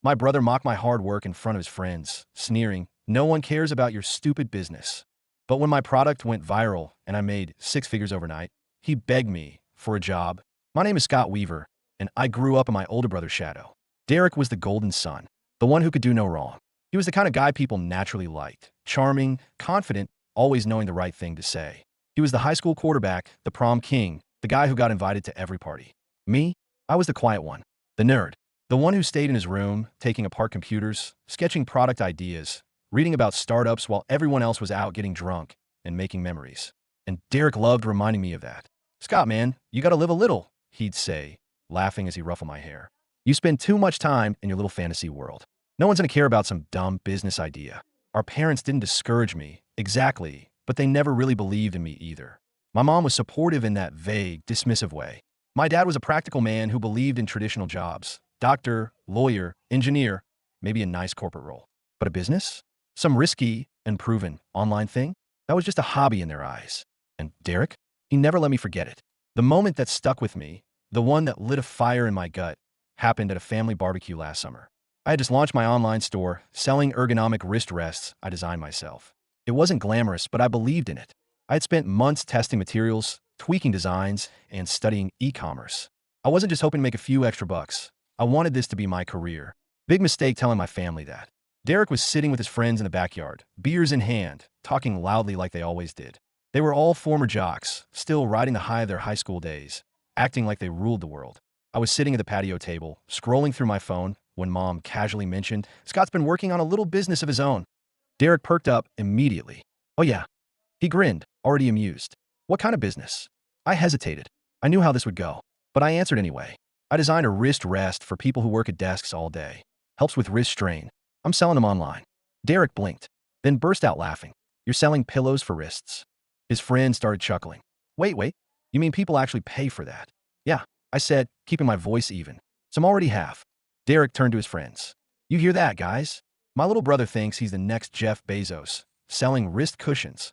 My brother mocked my hard work in front of his friends, sneering, "No one cares about your stupid business." But when my product went viral and I made six figures overnight, he begged me for a job. My name is Scott Weaver, and I grew up in my older brother's shadow. Derek was the golden son, the one who could do no wrong. He was the kind of guy people naturally liked, charming, confident, always knowing the right thing to say. He was the high school quarterback, the prom king, the guy who got invited to every party. Me? I was the quiet one, the nerd, the one who stayed in his room, taking apart computers, sketching product ideas, reading about startups while everyone else was out getting drunk and making memories. And Derek loved reminding me of that. "Scott, man, you gotta live a little," he'd say, laughing as he ruffled my hair. "You spend too much time in your little fantasy world. No one's gonna care about some dumb business idea." Our parents didn't discourage me, exactly, but they never really believed in me either. My mom was supportive in that vague, dismissive way. My dad was a practical man who believed in traditional jobs: doctor, lawyer, engineer, maybe a nice corporate role. But a business? Some risky, unproven, online thing? That was just a hobby in their eyes. And Derek? He never let me forget it. The moment that stuck with me, the one that lit a fire in my gut, happened at a family barbecue last summer. I had just launched my online store, selling ergonomic wrist rests I designed myself. It wasn't glamorous, but I believed in it. I had spent months testing materials, tweaking designs, and studying e-commerce. I wasn't just hoping to make a few extra bucks. I wanted this to be my career. Big mistake telling my family that. Derek was sitting with his friends in the backyard, beers in hand, talking loudly like they always did. They were all former jocks, still riding the high of their high school days, acting like they ruled the world. I was sitting at the patio table, scrolling through my phone, when Mom casually mentioned, "Scott's been working on a little business of his own." Derek perked up immediately. "Oh yeah." He grinned, already amused. "What kind of business?" I hesitated. I knew how this would go, but I answered anyway. "I designed a wrist rest for people who work at desks all day. Helps with wrist strain. I'm selling them online." Derek blinked, then burst out laughing. "You're selling pillows for wrists?" His friend started chuckling. Wait. You mean people actually pay for that?" "Yeah," I said, keeping my voice even. "Some already have." Derek turned to his friends. "You hear that, guys? My little brother thinks he's the next Jeff Bezos, selling wrist cushions."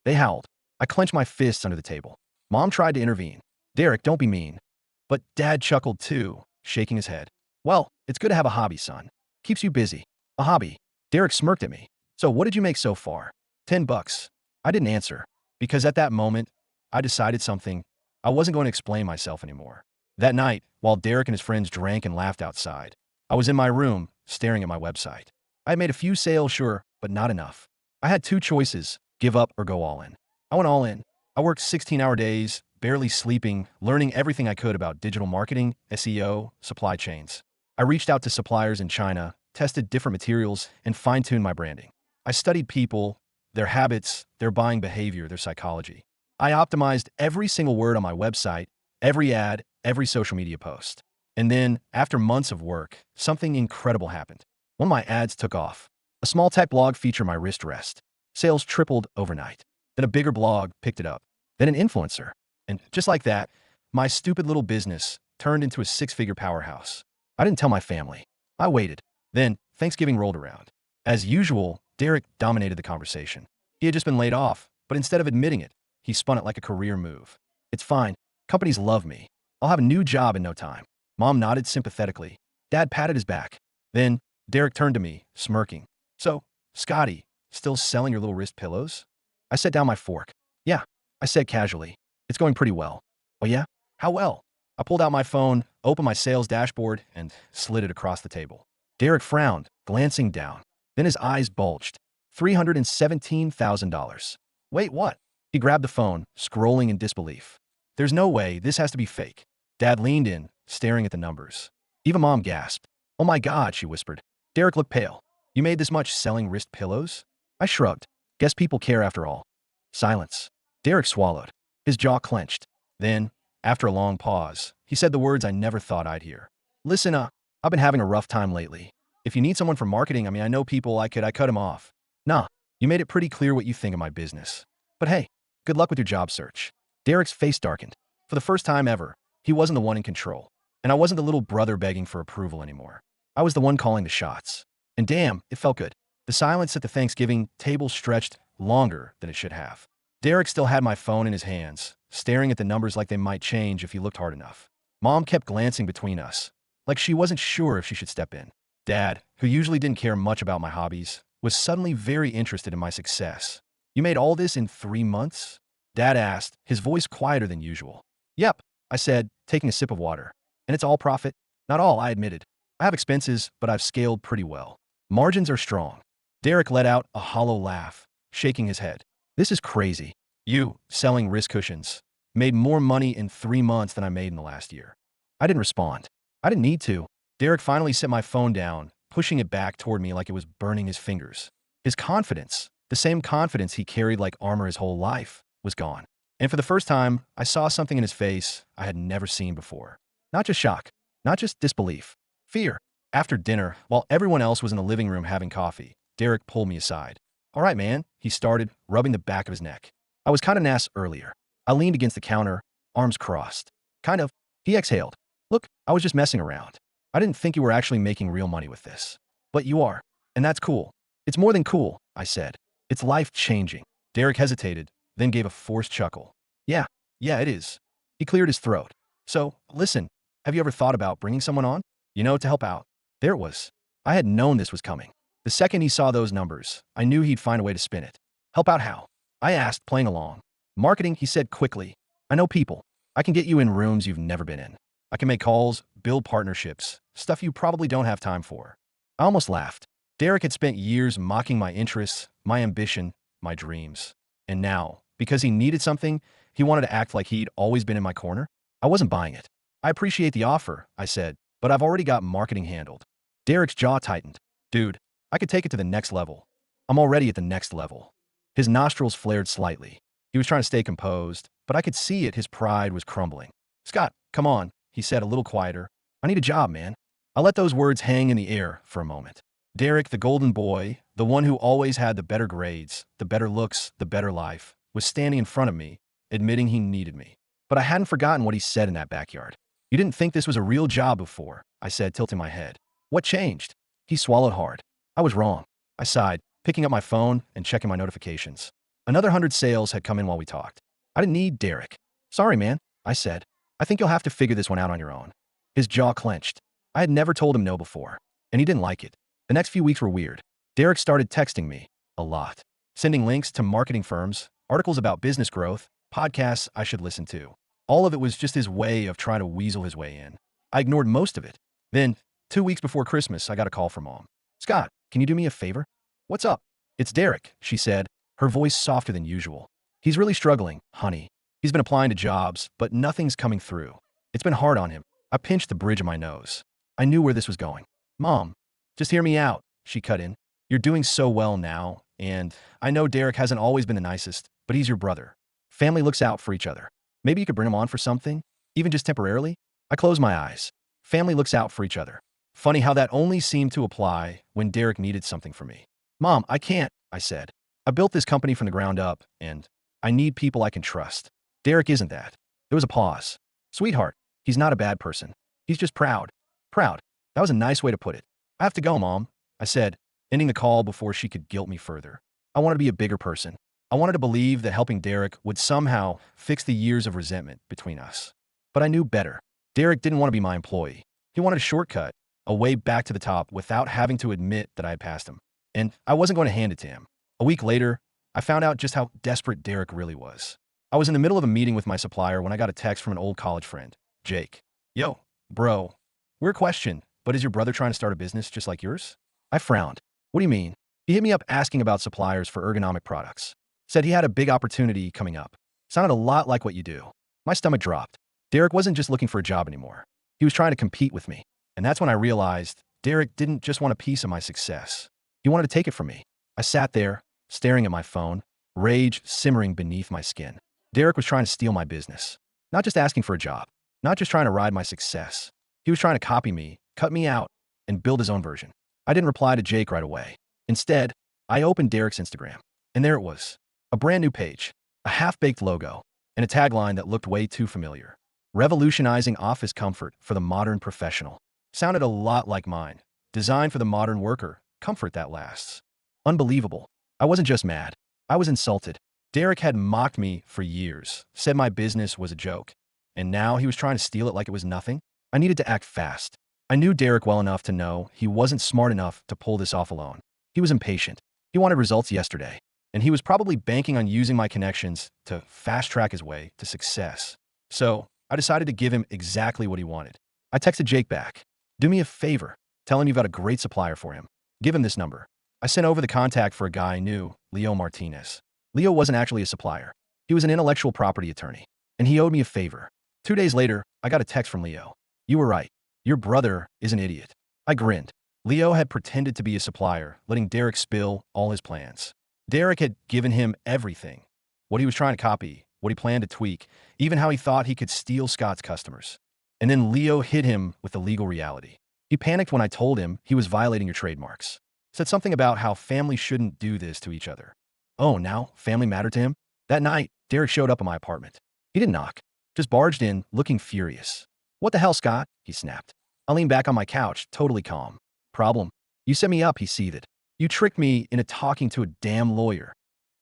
They howled. I clenched my fists under the table. Mom tried to intervene. "Derek, don't be mean." But Dad chuckled too, shaking his head. "Well, it's good to have a hobby, son. Keeps you busy." "A hobby?" Derek smirked at me. "So what did you make so far?" $10. I didn't answer, because at that moment, I decided something. I wasn't going to explain myself anymore. That night, while Derek and his friends drank and laughed outside, I was in my room, staring at my website. I had made a few sales, sure, but not enough. I had two choices: give up or go all in. I went all in. I worked 16-hour days, barely sleeping, learning everything I could about digital marketing, SEO, supply chains. I reached out to suppliers in China, tested different materials, and fine-tuned my branding. I studied people, their habits, their buying behavior, their psychology. I optimized every single word on my website, every ad, every social media post. And then, after months of work, something incredible happened. One of my ads took off. A small tech blog featured my wrist rest. Sales tripled overnight. Then a bigger blog picked it up. Then an influencer. And just like that, my stupid little business turned into a six-figure powerhouse. I didn't tell my family. I waited. Then Thanksgiving rolled around. As usual, Derek dominated the conversation. He had just been laid off, but instead of admitting it, he spun it like a career move. "It's fine. Companies love me. I'll have a new job in no time." Mom nodded sympathetically. Dad patted his back. Then Derek turned to me, smirking. "So, Scotty, still selling your little wrist pillows?" I set down my fork. "Yeah," I said casually. "It's going pretty well." "Oh yeah? How well?" I pulled out my phone, opened my sales dashboard, and slid it across the table. Derek frowned, glancing down. Then his eyes bulged. $317,000. "Wait, what?" He grabbed the phone, scrolling in disbelief. "There's no way, this has to be fake." Dad leaned in, staring at the numbers. Even Mom gasped. "Oh my God," she whispered. Derek looked pale. "You made this much selling wrist pillows?" I shrugged. "Guess people care after all." Silence. Derek swallowed. His jaw clenched. Then, after a long pause, he said the words I never thought I'd hear. "Listen, I've been having a rough time lately. If you need someone for marketing, I know people I cut him off." "Nah, you made it pretty clear what you think of my business. But hey, good luck with your job search." Derek's face darkened. For the first time ever, he wasn't the one in control. And I wasn't the little brother begging for approval anymore. I was the one calling the shots. And damn, it felt good. The silence at the Thanksgiving table stretched longer than it should have. Derek still had my phone in his hands, staring at the numbers like they might change if he looked hard enough. Mom kept glancing between us, like she wasn't sure if she should step in. Dad, who usually didn't care much about my hobbies, was suddenly very interested in my success. You made all this in 3 months? Dad asked, his voice quieter than usual. Yep, I said, taking a sip of water. And it's all profit? Not all, I admitted. I have expenses, but I've scaled pretty well. Margins are strong. Derek let out a hollow laugh, shaking his head. This is crazy. You, selling wrist cushions, made more money in 3 months than I made in the last year. I didn't respond. I didn't need to. Derek finally set my phone down, pushing it back toward me like it was burning his fingers. His confidence, the same confidence he carried like armor his whole life, was gone. And for the first time, I saw something in his face I had never seen before. Not just shock, not just disbelief, fear. After dinner, while everyone else was in the living room having coffee, Derek pulled me aside. All right, man, he started, rubbing the back of his neck. I was kind of nass earlier. I leaned against the counter, arms crossed. Kind of. He exhaled. Look, I was just messing around. I didn't think you were actually making real money with this. But you are. And that's cool. It's more than cool, I said. It's life-changing. Derek hesitated, then gave a forced chuckle. Yeah, it is. He cleared his throat. So, listen, have you ever thought about bringing someone on? To help out? There it was. I had known this was coming. The second he saw those numbers, I knew he'd find a way to spin it. Help out how? I asked, playing along. Marketing, he said quickly. I know people. I can get you in rooms you've never been in. I can make calls, build partnerships, stuff you probably don't have time for. I almost laughed. Derek had spent years mocking my interests, my ambition, my dreams. And now, because he needed something, he wanted to act like he'd always been in my corner? I wasn't buying it. I appreciate the offer, I said, but I've already got marketing handled. Derek's jaw tightened. Dude, I could take it to the next level. I'm already at the next level. His nostrils flared slightly. He was trying to stay composed, but I could see it, his pride was crumbling. Scott, come on, he said a little quieter. I need a job, man. I let those words hang in the air for a moment. Derek, the golden boy, the one who always had the better grades, the better looks, the better life, was standing in front of me, admitting he needed me. But I hadn't forgotten what he said in that backyard. You didn't think this was a real job before, I said, tilting my head. What changed? He swallowed hard. I was wrong. I sighed, picking up my phone and checking my notifications. Another 100 sales had come in while we talked. I didn't need Derek. Sorry, man, I said. I think you'll have to figure this one out on your own. His jaw clenched. I had never told him no before, and he didn't like it. The next few weeks were weird. Derek started texting me a lot, sending links to marketing firms, articles about business growth, podcasts I should listen to. All of it was just his way of trying to weasel his way in. I ignored most of it. Then, 2 weeks before Christmas, I got a call from Mom. Scott, can you do me a favor? What's up? It's Derek, she said, her voice softer than usual. He's really struggling, honey. He's been applying to jobs, but nothing's coming through. It's been hard on him. I pinched the bridge of my nose. I knew where this was going. Mom, just hear me out, she cut in. You're doing so well now, and I know Derek hasn't always been the nicest, but he's your brother. Family looks out for each other. Maybe you could bring him on for something, even just temporarily? I closed my eyes. Family looks out for each other. Funny how that only seemed to apply when Derek needed something from me. Mom, I can't, I said. I built this company from the ground up, and I need people I can trust. Derek isn't that. There was a pause. Sweetheart, he's not a bad person. He's just proud. Proud. That was a nice way to put it. I have to go, Mom, I said, ending the call before she could guilt me further. I wanted to be a bigger person. I wanted to believe that helping Derek would somehow fix the years of resentment between us. But I knew better. Derek didn't want to be my employee. He wanted a shortcut, a way back to the top without having to admit that I had passed him. And I wasn't going to hand it to him. A week later, I found out just how desperate Derek really was. I was in the middle of a meeting with my supplier when I got a text from an old college friend, Jake. Yo, bro, weird question, but is your brother trying to start a business just like yours? I frowned. What do you mean? He hit me up asking about suppliers for ergonomic products. Said he had a big opportunity coming up. Sounded a lot like what you do. My stomach dropped. Derek wasn't just looking for a job anymore. He was trying to compete with me. And that's when I realized Derek didn't just want a piece of my success. He wanted to take it from me. I sat there, staring at my phone, rage simmering beneath my skin. Derek was trying to steal my business. Not just asking for a job. Not just trying to ride my success. He was trying to copy me, cut me out, and build his own version. I didn't reply to Jake right away. Instead, I opened Derek's Instagram. And there it was. A brand new page. A half-baked logo. And a tagline that looked way too familiar. Revolutionizing office comfort for the modern professional. Sounded a lot like mine. Designed for the modern worker. Comfort that lasts. Unbelievable. I wasn't just mad. I was insulted. Derek had mocked me for years, said my business was a joke. And now he was trying to steal it like it was nothing? I needed to act fast. I knew Derek well enough to know he wasn't smart enough to pull this off alone. He was impatient. He wanted results yesterday, and he was probably banking on using my connections to fast-track his way to success. So, I decided to give him exactly what he wanted. I texted Jake back. Do me a favor. Tell him you've got a great supplier for him. Give him this number. I sent over the contact for a guy I knew, Leo Martinez. Leo wasn't actually a supplier. He was an intellectual property attorney, and he owed me a favor. 2 days later, I got a text from Leo. You were right. Your brother is an idiot. I grinned. Leo had pretended to be a supplier, letting Derek spill all his plans. Derek had given him everything. What he was trying to copy, what he planned to tweak, even how he thought he could steal Scott's customers. And then Leo hit him with the legal reality. He panicked when I told him he was violating your trademarks. Said something about how family shouldn't do this to each other. Oh, now family mattered to him? That night, Derek showed up at my apartment. He didn't knock, just barged in, looking furious. What the hell, Scott? He snapped. I leaned back on my couch, totally calm. Problem? You set me up, he seethed. You tricked me into talking to a damn lawyer.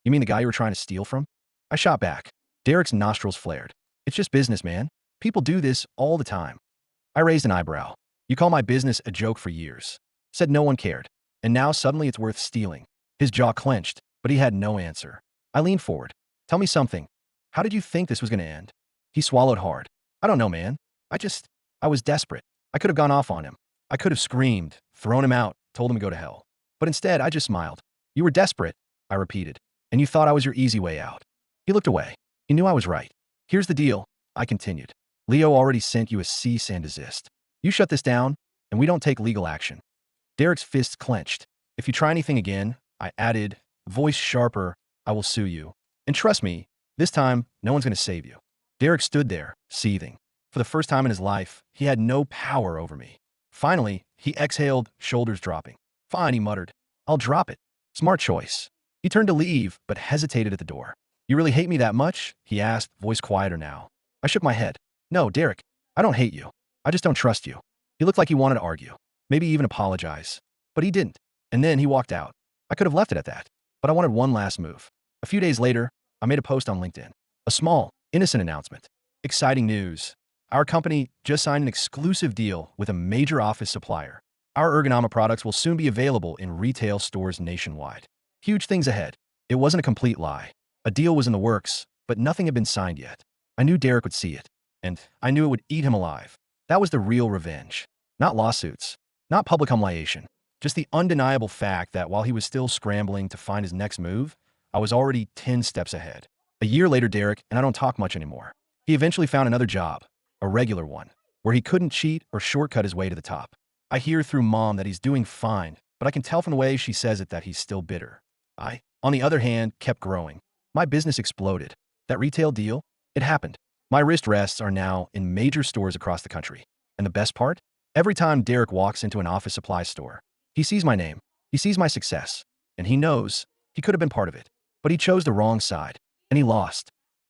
You mean the guy you were trying to steal from? I shot back. Derek's nostrils flared. It's just business, man. People do this all the time. I raised an eyebrow. You call my business a joke for years. Said no one cared. And now suddenly it's worth stealing. His jaw clenched, but he had no answer. I leaned forward. Tell me something. How did you think this was going to end? He swallowed hard. I don't know, man. I was desperate. I could have gone off on him. I could have screamed, thrown him out, told him to go to hell. But instead, I just smiled. You were desperate, I repeated, and you thought I was your easy way out. He looked away. He knew I was right. Here's the deal, I continued. Leo already sent you a cease and desist. You shut this down, and we don't take legal action. Derek's fists clenched. If you try anything again, I added, voice sharper, I will sue you. And trust me, this time, no one's going to save you. Derek stood there, seething. For the first time in his life, he had no power over me. Finally, he exhaled, shoulders dropping. Fine, he muttered. I'll drop it. Smart choice. He turned to leave, but hesitated at the door. You really hate me that much? He asked, voice quieter now. I shook my head. No, Derek, I don't hate you. I just don't trust you. He looked like he wanted to argue, maybe even apologize. But he didn't. And then he walked out. I could have left it at that, but I wanted one last move. A few days later, I made a post on LinkedIn. A small, innocent announcement. Exciting news. Our company just signed an exclusive deal with a major office supplier. Our ergonomic products will soon be available in retail stores nationwide. Huge things ahead. It wasn't a complete lie. A deal was in the works, but nothing had been signed yet. I knew Derek would see it, and I knew it would eat him alive. That was the real revenge. Not lawsuits, not public humiliation, just the undeniable fact that while he was still scrambling to find his next move, I was already 10 steps ahead. A year later, Derek and I don't talk much anymore. He eventually found another job, a regular one, where he couldn't cheat or shortcut his way to the top. I hear through Mom that he's doing fine, but I can tell from the way she says it that he's still bitter. I, on the other hand, kept growing. My business exploded. That retail deal, it happened. My wrist rests are now in major stores across the country. And the best part? Every time Derek walks into an office supply store, he sees my name, he sees my success, and he knows he could have been part of it. But he chose the wrong side, and he lost.